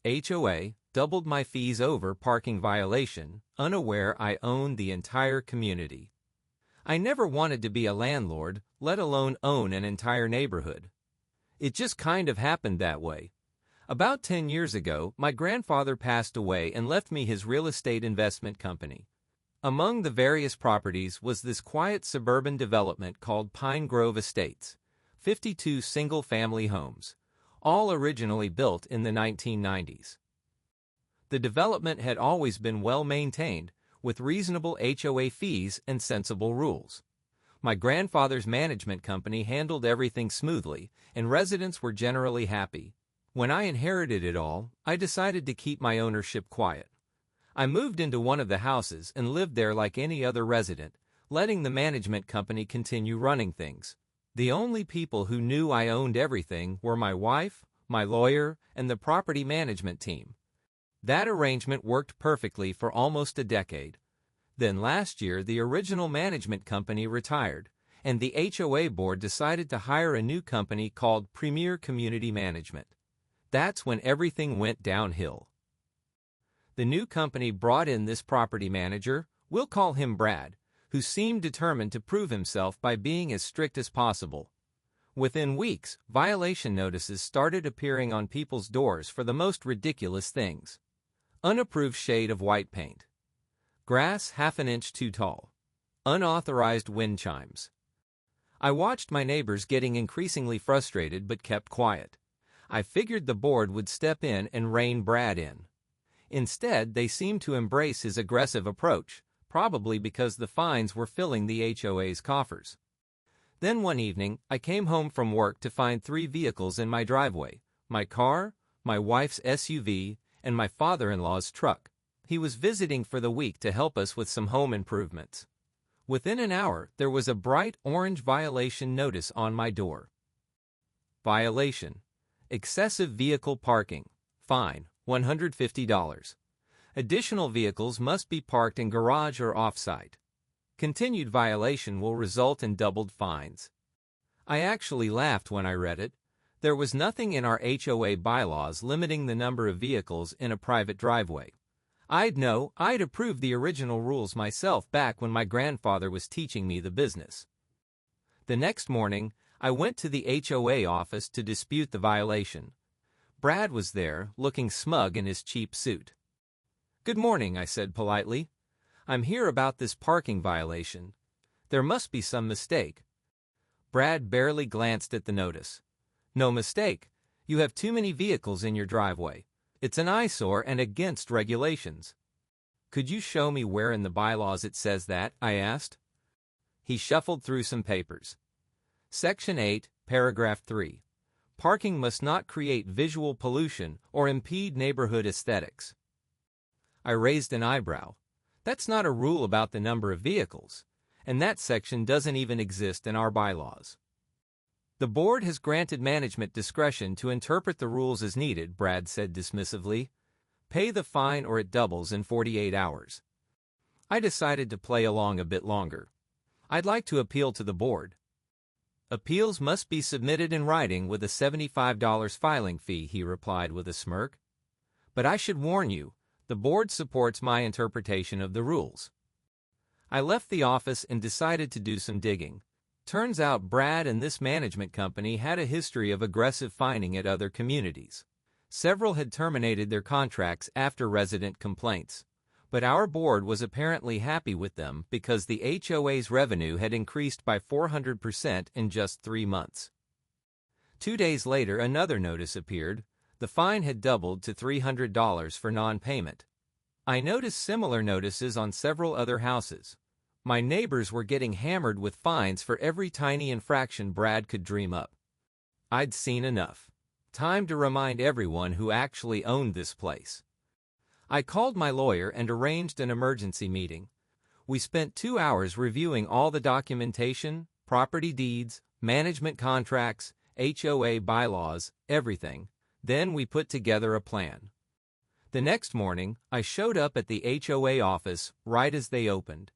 HOA, doubled my fees over parking violation, unaware I owned the entire community. I never wanted to be a landlord, let alone own an entire neighborhood. It just kind of happened that way. About 10 years ago, my grandfather passed away and left me his real estate investment company. Among the various properties was this quiet suburban development called Pine Grove Estates, 52 single-family homes, all originally built in the 1990s. The development had always been well maintained, with reasonable HOA fees and sensible rules. My grandfather's management company handled everything smoothly, and residents were generally happy. When I inherited it all, I decided to keep my ownership quiet. I moved into one of the houses and lived there like any other resident, letting the management company continue running things. The only people who knew I owned everything were my wife, my lawyer, and the property management team. That arrangement worked perfectly for almost a decade. Then last year, the original management company retired, and the HOA board decided to hire a new company called Premier Community Management. That's when everything went downhill. The new company brought in this property manager, we'll call him Brad, who seemed determined to prove himself by being as strict as possible. Within weeks, violation notices started appearing on people's doors for the most ridiculous things. Unapproved shade of white paint. Grass half an inch too tall. Unauthorized wind chimes. I watched my neighbors getting increasingly frustrated but kept quiet. I figured the board would step in and rein Brad in. Instead, they seemed to embrace his aggressive approach, probably because the fines were filling the HOA's coffers. Then one evening, I came home from work to find 3 vehicles in my driveway: my car, my wife's SUV, and my father-in-law's truck. He was visiting for the week to help us with some home improvements. Within an hour, there was a bright orange violation notice on my door. Violation: excessive vehicle parking. Fine, $150. Additional vehicles must be parked in garage or off-site. Continued violation will result in doubled fines. I actually laughed when I read it. There was nothing in our HOA bylaws limiting the number of vehicles in a private driveway. I'd approved the original rules myself back when my grandfather was teaching me the business. The next morning, I went to the HOA office to dispute the violation. Brad was there, looking smug in his cheap suit. "Good morning," I said politely. "I'm here about this parking violation. There must be some mistake." Brad barely glanced at the notice. "No mistake. You have too many vehicles in your driveway. It's an eyesore and against regulations." "Could you show me where in the bylaws it says that?" I asked. He shuffled through some papers. Section 8, Paragraph 3. Parking must not create visual pollution or impede neighborhood aesthetics. I raised an eyebrow. That's not a rule about the number of vehicles, and that section doesn't even exist in our bylaws. "The board has granted management discretion to interpret the rules as needed," Brad said dismissively. "Pay the fine or it doubles in 48 hours. I decided to play along a bit longer. "I'd like to appeal to the board." "Appeals must be submitted in writing with a $75 filing fee," he replied with a smirk. "But I should warn you, the board supports my interpretation of the rules." I left the office and decided to do some digging. Turns out Brad and this management company had a history of aggressive fining at other communities. Several had terminated their contracts after resident complaints. But our board was apparently happy with them because the HOA's revenue had increased by 400% in just 3 months. 2 days later, another notice appeared. The fine had doubled to $300 for non-payment. I noticed similar notices on several other houses. My neighbors were getting hammered with fines for every tiny infraction Brad could dream up. I'd seen enough. Time to remind everyone who actually owned this place. I called my lawyer and arranged an emergency meeting. We spent 2 hours reviewing all the documentation, property deeds, management contracts, HOA bylaws, everything. Then we put together a plan. The next morning, I showed up at the HOA office right as they opened.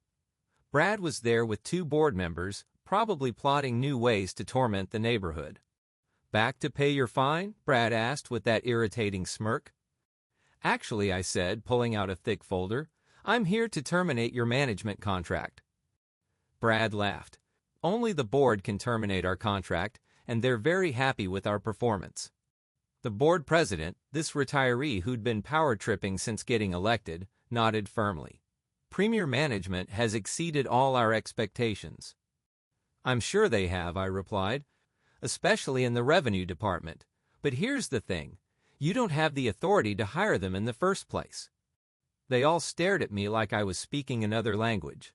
Brad was there with 2 board members, probably plotting new ways to torment the neighborhood. "Back to pay your fine?" Brad asked with that irritating smirk. Actually, I said, pulling out a thick folder, I'm here to terminate your management contract. Brad laughed. Only the board can terminate our contract, and they're very happy with our performance. The board president, this retiree who'd been power tripping since getting elected, nodded firmly. Premier management has exceeded all our expectations. I'm sure they have, I replied, especially in the revenue department. But here's the thing. You don't have the authority to hire them in the first place. They all stared at me like I was speaking another language.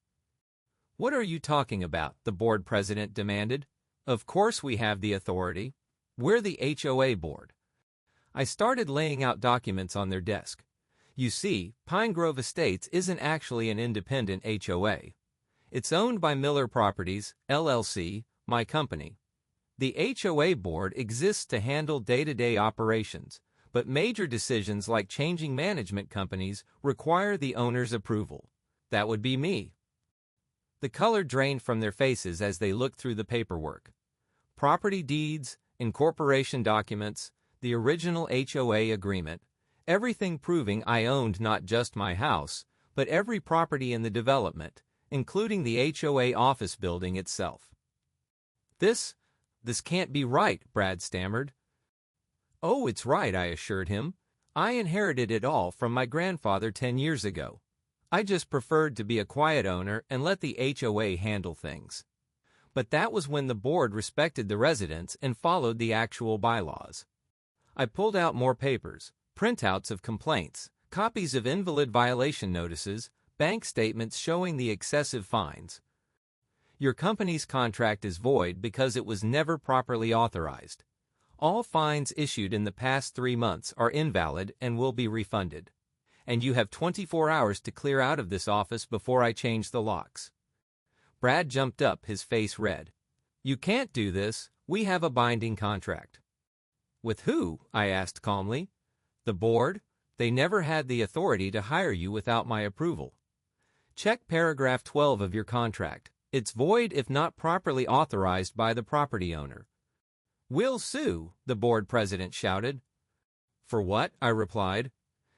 What are you talking about? The board president demanded. Of course we have the authority. We're the HOA board. I started laying out documents on their desk. You see, Pine Grove Estates isn't actually an independent HOA. It's owned by Miller Properties, LLC, my company. The HOA board exists to handle day-to-day operations, but major decisions like changing management companies require the owner's approval. That would be me. The color drained from their faces as they looked through the paperwork. Property deeds, incorporation documents, the original HOA agreement, everything proving I owned not just my house, but every property in the development, including the HOA office building itself. This can't be right, Brad stammered. Oh, it's right, I assured him. I inherited it all from my grandfather 10 years ago. I just preferred to be a quiet owner and let the HOA handle things. But that was when the board respected the residents and followed the actual bylaws. I pulled out more papers, printouts of complaints, copies of invalid violation notices, bank statements showing the excessive fines. Your company's contract is void because it was never properly authorized. All fines issued in the past 3 months are invalid and will be refunded. And you have 24 hours to clear out of this office before I change the locks. Brad jumped up, his face red. You can't do this. We have a binding contract. With who? I asked calmly. The board? They never had the authority to hire you without my approval. Check paragraph 12 of your contract. It's void if not properly authorized by the property owner. We'll sue, the board president shouted. For what? I replied.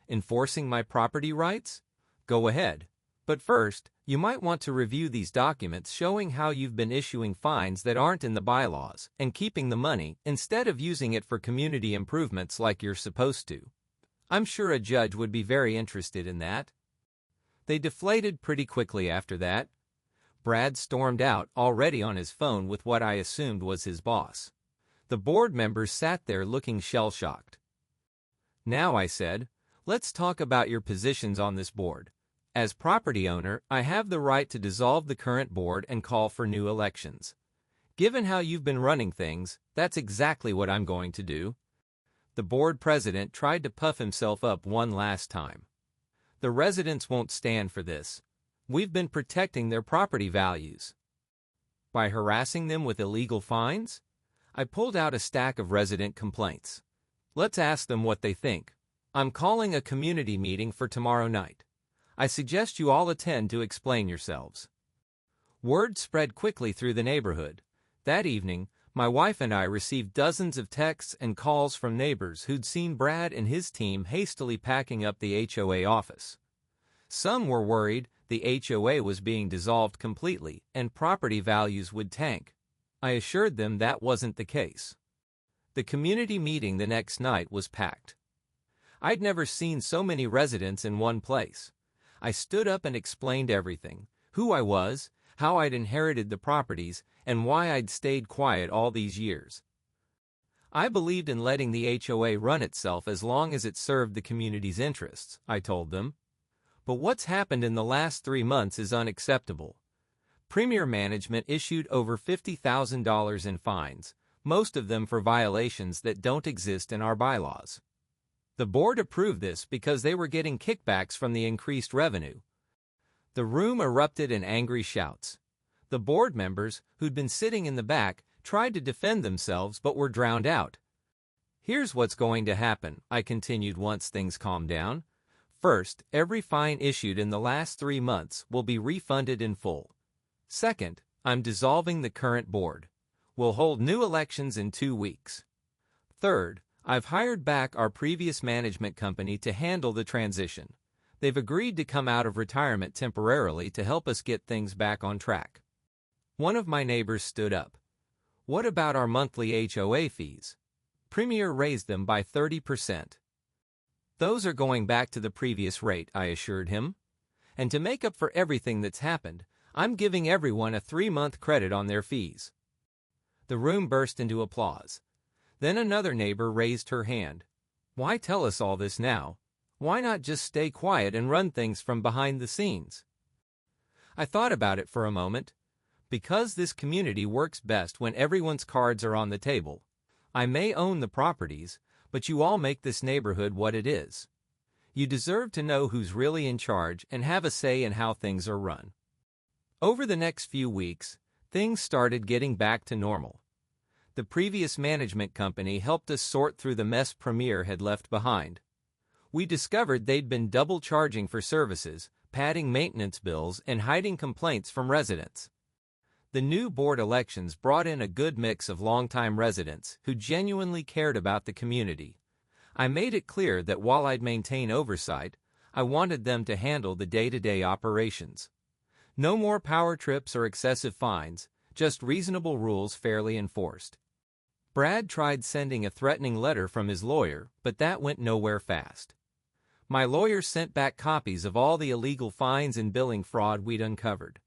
Enforcing my property rights? Go ahead. But first, you might want to review these documents showing how you've been issuing fines that aren't in the bylaws and keeping the money instead of using it for community improvements like you're supposed to. I'm sure a judge would be very interested in that. They deflated pretty quickly after that. Brad stormed out, already on his phone with what I assumed was his boss. The board members sat there looking shell-shocked. Now, I said, let's talk about your positions on this board. As property owner, I have the right to dissolve the current board and call for new elections. Given how you've been running things, that's exactly what I'm going to do. The board president tried to puff himself up one last time. The residents won't stand for this. We've been protecting their property values. By harassing them with illegal fines? I pulled out a stack of resident complaints. Let's ask them what they think. I'm calling a community meeting for tomorrow night. I suggest you all attend to explain yourselves. Word spread quickly through the neighborhood. That evening, my wife and I received dozens of texts and calls from neighbors who'd seen Brad and his team hastily packing up the HOA office. Some were worried the HOA was being dissolved completely and property values would tank. I assured them that wasn't the case. The community meeting the next night was packed. I'd never seen so many residents in one place. I stood up and explained everything, who I was, how I'd inherited the properties, and why I'd stayed quiet all these years. I believed in letting the HOA run itself as long as it served the community's interests, I told them. But what's happened in the last 3 months is unacceptable. Premier management issued over $50,000 in fines, most of them for violations that don't exist in our bylaws. The board approved this because they were getting kickbacks from the increased revenue. The room erupted in angry shouts. The board members, who'd been sitting in the back, tried to defend themselves but were drowned out. Here's what's going to happen, I continued once things calmed down. First, every fine issued in the last 3 months will be refunded in full. Second, I'm dissolving the current board. We'll hold new elections in 2 weeks. Third, I've hired back our previous management company to handle the transition. They've agreed to come out of retirement temporarily to help us get things back on track. One of my neighbors stood up. What about our monthly HOA fees? Premier raised them by 30%. Those are going back to the previous rate, I assured him. And to make up for everything that's happened, I'm giving everyone a 3-month credit on their fees. The room burst into applause. Then another neighbor raised her hand. Why tell us all this now? Why not just stay quiet and run things from behind the scenes? I thought about it for a moment. Because this community works best when everyone's cards are on the table. I may own the properties, but you all make this neighborhood what it is. You deserve to know who's really in charge and have a say in how things are run. Over the next few weeks, things started getting back to normal. The previous management company helped us sort through the mess Premier had left behind. We discovered they'd been double charging for services, padding maintenance bills, and hiding complaints from residents. The new board elections brought in a good mix of longtime residents who genuinely cared about the community. I made it clear that while I'd maintain oversight, I wanted them to handle the day-to-day operations. No more power trips or excessive fines, just reasonable rules fairly enforced. Brad tried sending a threatening letter from his lawyer, but that went nowhere fast. My lawyer sent back copies of all the illegal fines and billing fraud we'd uncovered.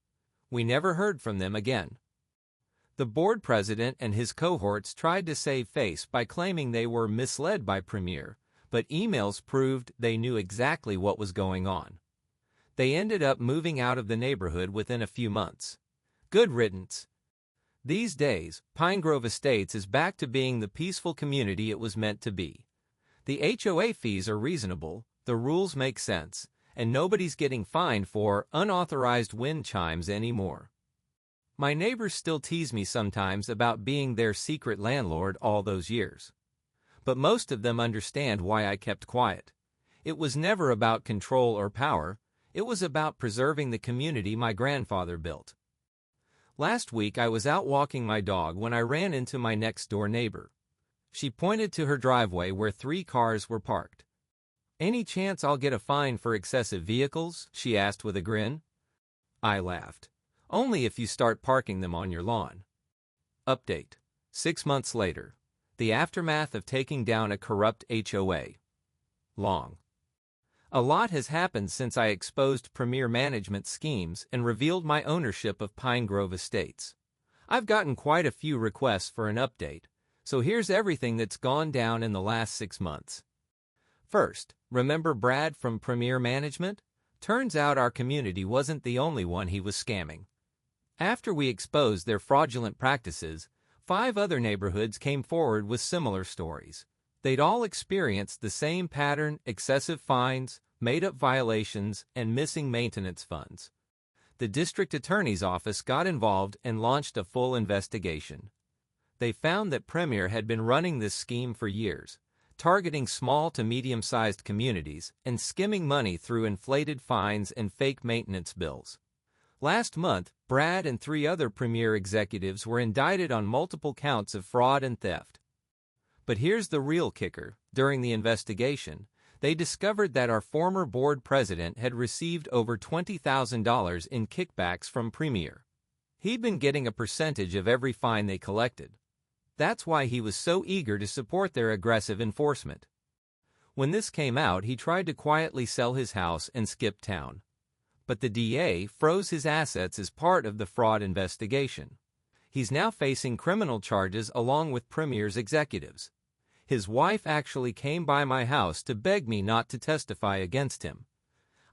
We never heard from them again. The board president and his cohorts tried to save face by claiming they were misled by Premier, but emails proved they knew exactly what was going on. They ended up moving out of the neighborhood within a few months. Good riddance. These days, Pine Grove Estates is back to being the peaceful community it was meant to be. The HOA fees are reasonable, the rules make sense, and nobody's getting fined for unauthorized wind chimes anymore. My neighbors still tease me sometimes about being their secret landlord all those years. But most of them understand why I kept quiet. It was never about control or power, it was about preserving the community my grandfather built. Last week I was out walking my dog when I ran into my next-door neighbor. She pointed to her driveway where 3 cars were parked. "Any chance I'll get a fine for excessive vehicles?" she asked with a grin. I laughed. "Only if you start parking them on your lawn." Update. 6 months later. The aftermath of taking down a corrupt HOA. Long. A lot has happened since I exposed Premier Management schemes and revealed my ownership of Pine Grove Estates. I've gotten quite a few requests for an update, so here's everything that's gone down in the last 6 months. First, remember Brad from Premier Management? Turns out our community wasn't the only one he was scamming. After we exposed their fraudulent practices, 5 other neighborhoods came forward with similar stories. They'd all experienced the same pattern: excessive fines, made-up violations, and missing maintenance funds. The district attorney's office got involved and launched a full investigation. They found that Premier had been running this scheme for years, targeting small to medium-sized communities and skimming money through inflated fines and fake maintenance bills. Last month, Brad and 3 other Premier executives were indicted on multiple counts of fraud and theft. But here's the real kicker. During the investigation, they discovered that our former board president had received over $20,000 in kickbacks from Premier. He'd been getting a percentage of every fine they collected. That's why he was so eager to support their aggressive enforcement. When this came out, he tried to quietly sell his house and skip town. But the DA froze his assets as part of the fraud investigation. He's now facing criminal charges along with Premier's executives. His wife actually came by my house to beg me not to testify against him.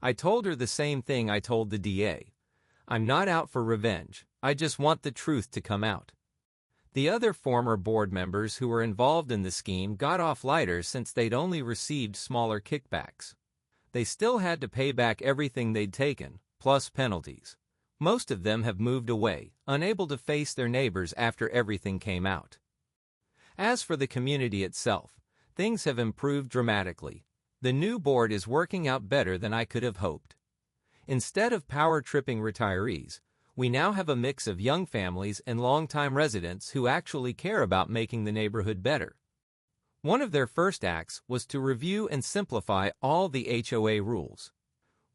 I told her the same thing I told the DA. I'm not out for revenge, I just want the truth to come out. The other former board members who were involved in the scheme got off lighter since they'd only received smaller kickbacks. They still had to pay back everything they'd taken, plus penalties. Most of them have moved away, unable to face their neighbors after everything came out. As for the community itself, things have improved dramatically. The new board is working out better than I could have hoped. Instead of power-tripping retirees, we now have a mix of young families and longtime residents who actually care about making the neighborhood better. One of their first acts was to review and simplify all the HOA rules.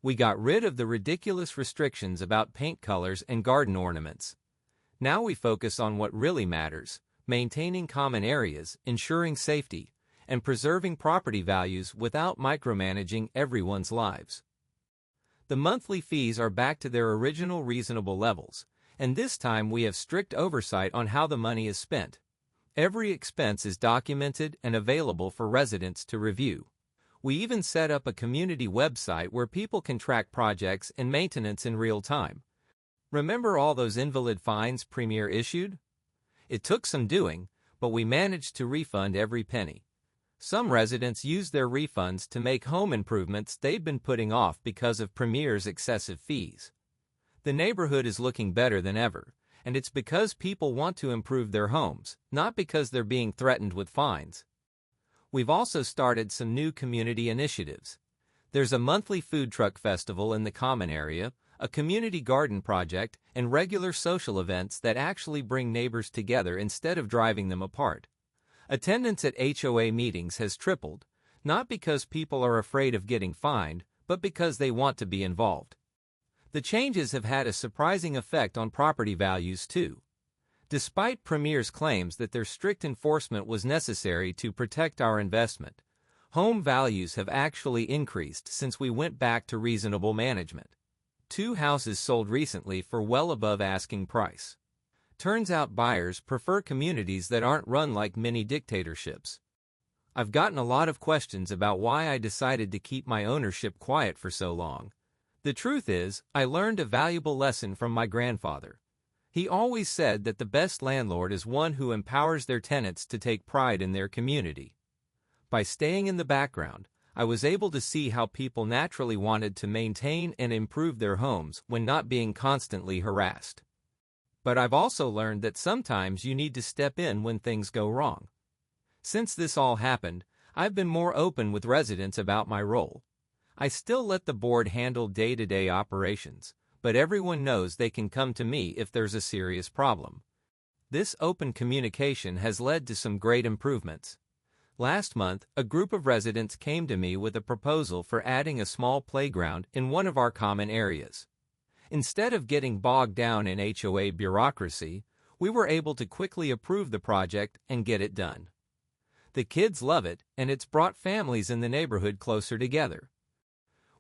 We got rid of the ridiculous restrictions about paint colors and garden ornaments. Now we focus on what really matters: maintaining common areas, ensuring safety, and preserving property values without micromanaging everyone's lives. The monthly fees are back to their original reasonable levels, and this time we have strict oversight on how the money is spent. Every expense is documented and available for residents to review. We even set up a community website where people can track projects and maintenance in real time. Remember all those invalid fines Premier issued? It took some doing, but we managed to refund every penny. Some residents used their refunds to make home improvements they'd been putting off because of Premier's excessive fees. The neighborhood is looking better than ever, and it's because people want to improve their homes, not because they're being threatened with fines. We've also started some new community initiatives. There's a monthly food truck festival in the common area, a community garden project, and regular social events that actually bring neighbors together instead of driving them apart. Attendance at HOA meetings has tripled, not because people are afraid of getting fined, but because they want to be involved. The changes have had a surprising effect on property values too. Despite Premier's claims that their strict enforcement was necessary to protect our investment, home values have actually increased since we went back to reasonable management. 2 houses sold recently for well above asking price. Turns out buyers prefer communities that aren't run like mini dictatorships. I've gotten a lot of questions about why I decided to keep my ownership quiet for so long. The truth is, I learned a valuable lesson from my grandfather. He always said that the best landlord is one who empowers their tenants to take pride in their community. By staying in the background, I was able to see how people naturally wanted to maintain and improve their homes when not being constantly harassed. But I've also learned that sometimes you need to step in when things go wrong. Since this all happened, I've been more open with residents about my role. I still let the board handle day-to-day operations, but everyone knows they can come to me if there's a serious problem. This open communication has led to some great improvements. Last month, a group of residents came to me with a proposal for adding a small playground in one of our common areas. Instead of getting bogged down in HOA bureaucracy, we were able to quickly approve the project and get it done. The kids love it, and it's brought families in the neighborhood closer together.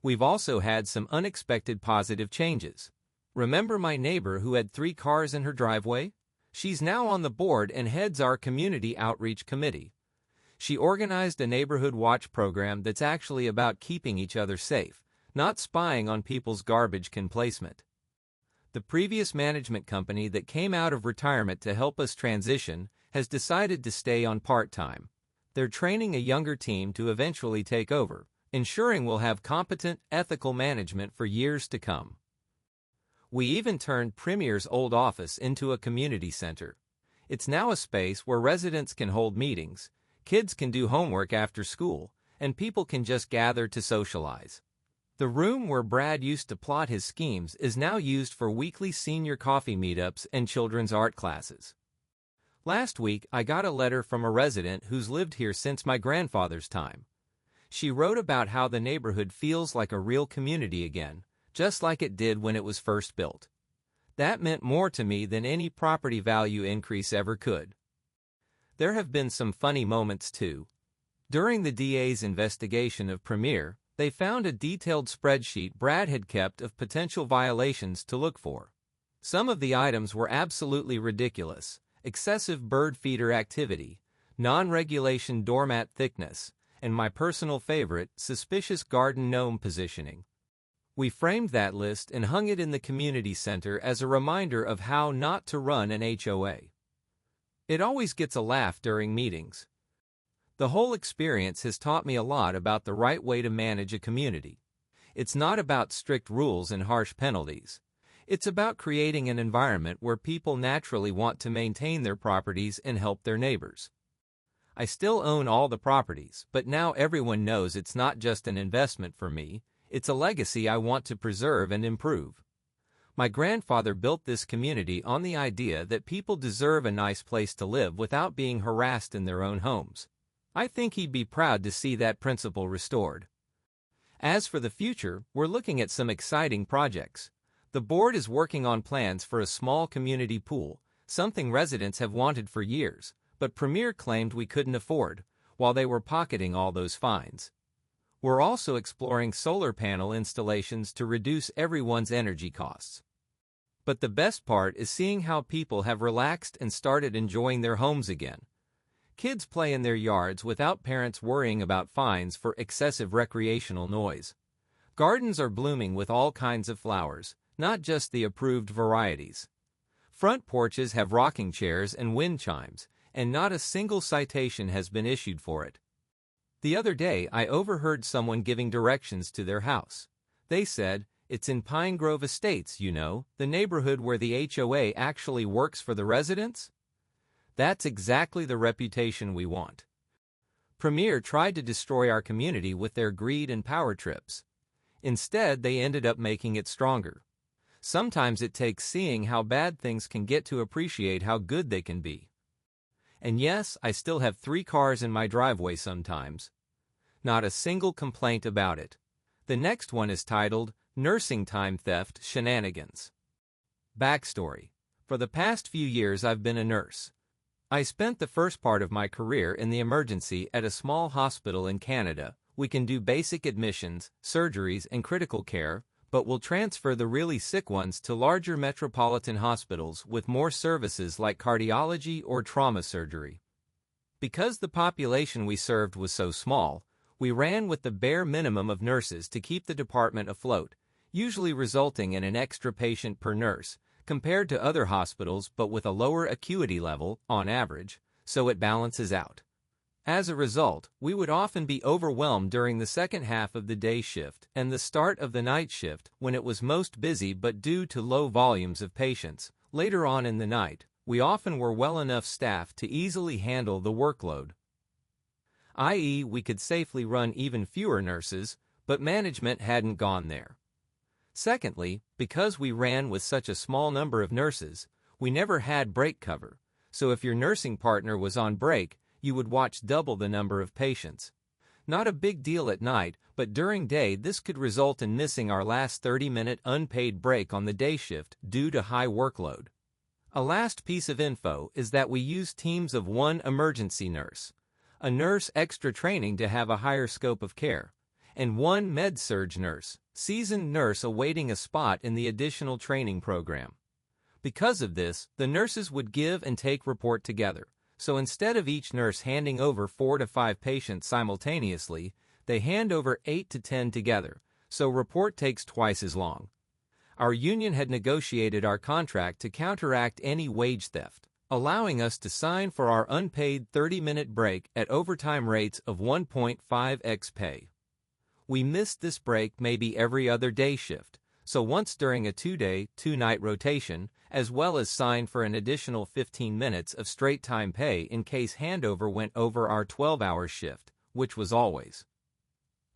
We've also had some unexpected positive changes. Remember my neighbor who had 3 cars in her driveway? She's now on the board and heads our community outreach committee. She organized a neighborhood watch program that's actually about keeping each other safe, not spying on people's garbage can placement. The previous management company that came out of retirement to help us transition has decided to stay on part-time. They're training a younger team to eventually take over, ensuring we'll have competent, ethical management for years to come. We even turned Premier's old office into a community center. It's now a space where residents can hold meetings, kids can do homework after school, and people can just gather to socialize. The room where Brad used to plot his schemes is now used for weekly senior coffee meetups and children's art classes. Last week, I got a letter from a resident who's lived here since my grandfather's time. She wrote about how the neighborhood feels like a real community again, just like it did when it was first built. That meant more to me than any property value increase ever could. There have been some funny moments too. During the DA's investigation of Premier, they found a detailed spreadsheet Brad had kept of potential violations to look for. Some of the items were absolutely ridiculous: excessive bird feeder activity, non-regulation doormat thickness, and my personal favorite, suspicious garden gnome positioning. We framed that list and hung it in the community center as a reminder of how not to run an HOA. It always gets a laugh during meetings. The whole experience has taught me a lot about the right way to manage a community. It's not about strict rules and harsh penalties. It's about creating an environment where people naturally want to maintain their properties and help their neighbors. I still own all the properties, but now everyone knows it's not just an investment for me, it's a legacy I want to preserve and improve. My grandfather built this community on the idea that people deserve a nice place to live without being harassed in their own homes. I think he'd be proud to see that principle restored. As for the future, we're looking at some exciting projects. The board is working on plans for a small community pool, something residents have wanted for years, but Premier claimed we couldn't afford, while they were pocketing all those fines. We're also exploring solar panel installations to reduce everyone's energy costs. But the best part is seeing how people have relaxed and started enjoying their homes again. Kids play in their yards without parents worrying about fines for excessive recreational noise. Gardens are blooming with all kinds of flowers, not just the approved varieties. Front porches have rocking chairs and wind chimes, and not a single citation has been issued for it. The other day, I overheard someone giving directions to their house. They said, "It's in Pine Grove Estates, you know, the neighborhood where the HOA actually works for the residents." That's exactly the reputation we want. Premier tried to destroy our community with their greed and power trips. Instead, they ended up making it stronger. Sometimes it takes seeing how bad things can get to appreciate how good they can be. And yes, I still have 3 cars in my driveway sometimes. Not a single complaint about it. The next one is titled, Nursing Time Theft Shenanigans. Backstory. For the past few years I've been a nurse. I spent the first part of my career in the emergency at a small hospital in Canada. We can do basic admissions, surgeries, and critical care, but we'll transfer the really sick ones to larger metropolitan hospitals with more services like cardiology or trauma surgery. Because the population we served was so small, we ran with the bare minimum of nurses to keep the department afloat, usually resulting in an extra patient per nurse, compared to other hospitals but with a lower acuity level, on average, so it balances out. As a result, we would often be overwhelmed during the second half of the day shift and the start of the night shift when it was most busy, but due to low volumes of patients, later on in the night, we often were well enough staffed to easily handle the workload. I.e., we could safely run even fewer nurses, but management hadn't gone there. Secondly, because we ran with such a small number of nurses, we never had break cover, so if your nursing partner was on break, you would watch double the number of patients. Not a big deal at night, but during day this could result in missing our last 30-minute unpaid break on the day shift due to high workload. A last piece of info is that we use teams of 1 emergency nurse, a nurse extra training to have a higher scope of care, and 1 med-surg nurse, seasoned nurse awaiting a spot in the additional training program. Because of this, the nurses would give and take report together, so instead of each nurse handing over 4 to 5 patients simultaneously, they hand over 8 to 10 together, so report takes twice as long. Our union had negotiated our contract to counteract any wage theft, allowing us to sign for our unpaid 30-minute break at overtime rates of 1.5x pay. We missed this break maybe every other day shift, so once during a 2-day, 2-night rotation, as well as sign for an additional 15 minutes of straight time pay in case handover went over our 12-hour shift, which was always.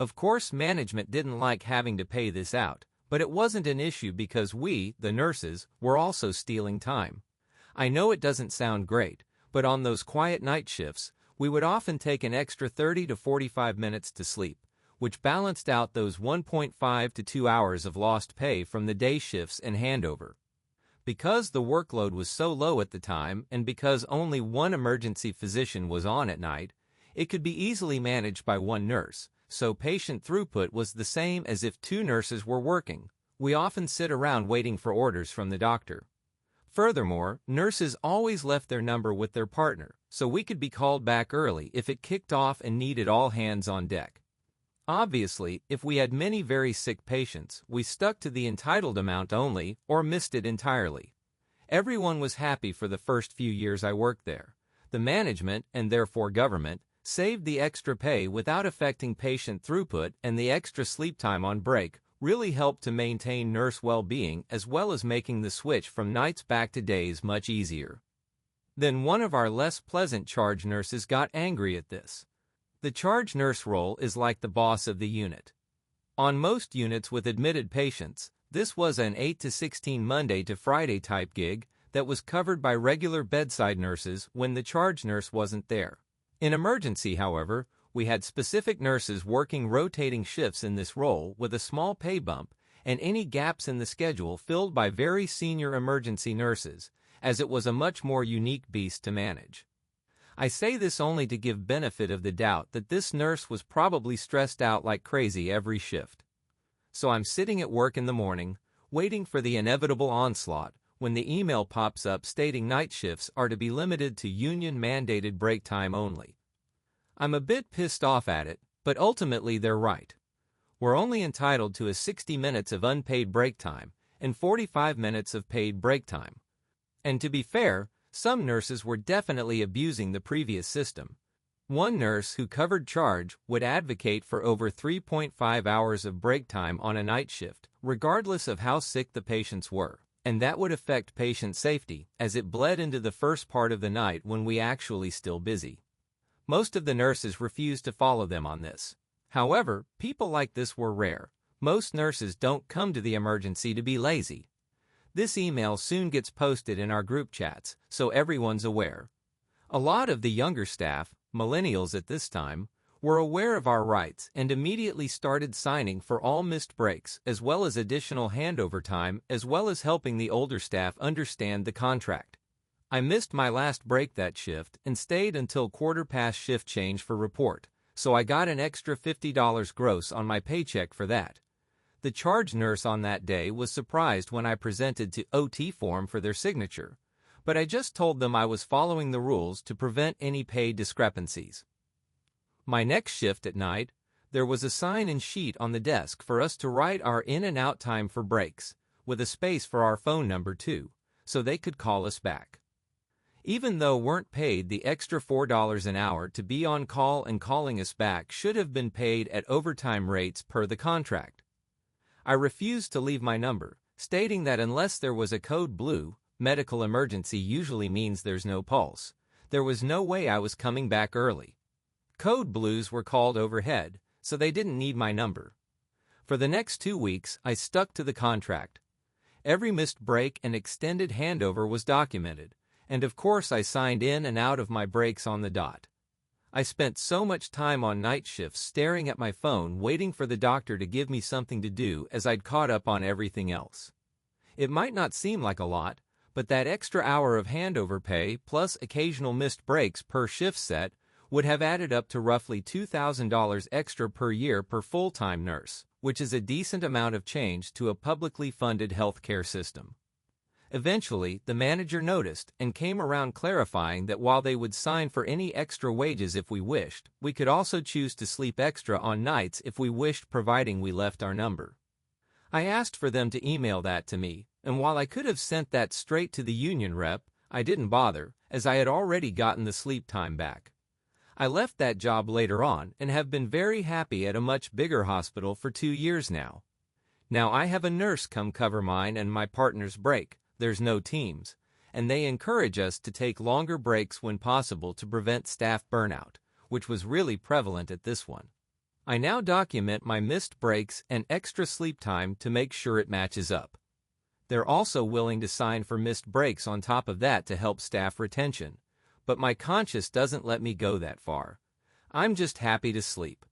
Of course, management didn't like having to pay this out, but it wasn't an issue because we, the nurses, were also stealing time. I know it doesn't sound great, but on those quiet night shifts, we would often take an extra 30 to 45 minutes to sleep, which balanced out those 1.5 to 2 hours of lost pay from the day shifts and handover. Because the workload was so low at the time and because only 1 emergency physician was on at night, it could be easily managed by 1 nurse, so patient throughput was the same as if 2 nurses were working. We often sit around waiting for orders from the doctor. Furthermore, nurses always left their number with their partner, so we could be called back early if it kicked off and needed all hands on deck. Obviously, if we had many very sick patients, we stuck to the entitled amount only or missed it entirely. Everyone was happy for the first few years I worked there. The management, and therefore government, saved the extra pay without affecting patient throughput, and the extra sleep time on break really helped to maintain nurse well-being as well as making the switch from nights back to days much easier. Then one of our less pleasant charge nurses got angry at this. The charge nurse role is like the boss of the unit. On most units with admitted patients, this was an 8 to 16 Monday to Friday type gig that was covered by regular bedside nurses when the charge nurse wasn't there. In emergency, however, we had specific nurses working rotating shifts in this role with a small pay bump and any gaps in the schedule filled by very senior emergency nurses, as it was a much more unique beast to manage. I say this only to give benefit of the doubt that this nurse was probably stressed out like crazy every shift. So I'm sitting at work in the morning, waiting for the inevitable onslaught, when the email pops up stating night shifts are to be limited to union-mandated break time only. I'm a bit pissed off at it, but ultimately they're right. We're only entitled to 60 minutes of unpaid break time and 45 minutes of paid break time. And to be fair, some nurses were definitely abusing the previous system. One nurse who covered charge would advocate for over 3.5 hours of break time on a night shift, regardless of how sick the patients were, and that would affect patient safety as it bled into the first part of the night when we actually still busy. Most of the nurses refused to follow them on this. However, people like this were rare. Most nurses don't come to the emergency to be lazy. This email soon gets posted in our group chats, so everyone's aware. A lot of the younger staff, millennials at this time, were aware of our rights and immediately started signing for all missed breaks as well as additional handover time as well as helping the older staff understand the contract. I missed my last break that shift and stayed until quarter past shift change for report, so I got an extra $50 gross on my paycheck for that. The charge nurse on that day was surprised when I presented the OT form for their signature, but I just told them I was following the rules to prevent any pay discrepancies. My next shift at night, there was a sign and sheet on the desk for us to write our in and out time for breaks, with a space for our phone number too, so they could call us back. Even though weren't paid the extra $4 an hour to be on call and calling us back should have been paid at overtime rates per the contract. I refused to leave my number, stating that unless there was a code blue, medical emergency usually means there's no pulse, there was no way I was coming back early. Code blues were called overhead, so they didn't need my number. For the next 2 weeks, I stuck to the contract. Every missed break and extended handover was documented, and of course I signed in and out of my breaks on the dot. I spent so much time on night shifts staring at my phone waiting for the doctor to give me something to do as I'd caught up on everything else. It might not seem like a lot, but that extra hour of handover pay plus occasional missed breaks per shift set would have added up to roughly $2,000 extra per year per full-time nurse, which is a decent amount of change to a publicly funded healthcare system. Eventually, the manager noticed and came around clarifying that while they would sign for any extra wages if we wished, we could also choose to sleep extra on nights if we wished, providing we left our number. I asked for them to email that to me, and while I could have sent that straight to the union rep, I didn't bother, as I had already gotten the sleep time back. I left that job later on and have been very happy at a much bigger hospital for 2 years now. Now I have a nurse come cover mine and my partner's break. There's no teams, and they encourage us to take longer breaks when possible to prevent staff burnout, which was really prevalent at this one. I now document my missed breaks and extra sleep time to make sure it matches up. They're also willing to sign for missed breaks on top of that to help staff retention, but my conscience doesn't let me go that far. I'm just happy to sleep.